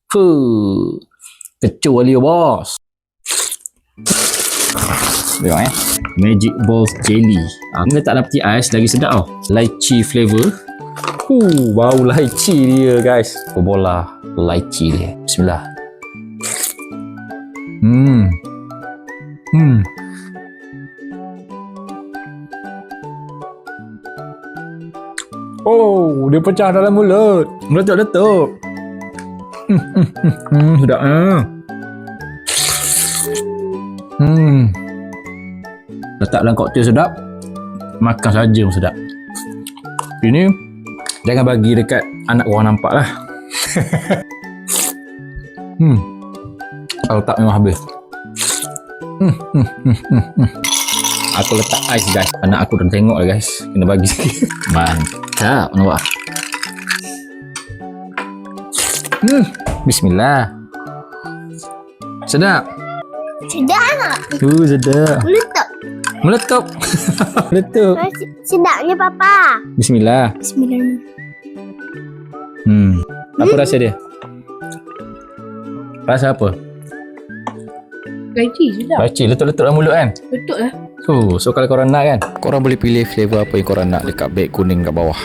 Fuh. Kecuali bos. Tengok Magic Balls Jelly. Aku letak dalam peti ais lagi sedap tau. Lychee flavor. Bau lychee dia guys. Bola lychee dia. Bismillah. Oh, dia pecah dalam mulut. Meletup-letup. Sedap letak dalam koktel sedap. Makan saja pun sedap. Ini jangan bagi dekat anak orang nampak lah. Kalau tak memang habis. Aku letak ais guys. Anak aku dah tengok lah guys. Kena bagi sikit. Mantap nampak. Bismillah. Sedap. Sedap. Sedap. Meletup. Meletup. Meletup. Sedapnya papa. Bismillah. Bismillahirrahmanirrahim. Apa rasa dia? Rasa apa? Lychee sedap. Lychee letup-letup dalam mulut kan? Betul lah. So kalau korang nak kan, korang boleh pilih flavor apa yang korang nak dekat beg kuning kat bawah.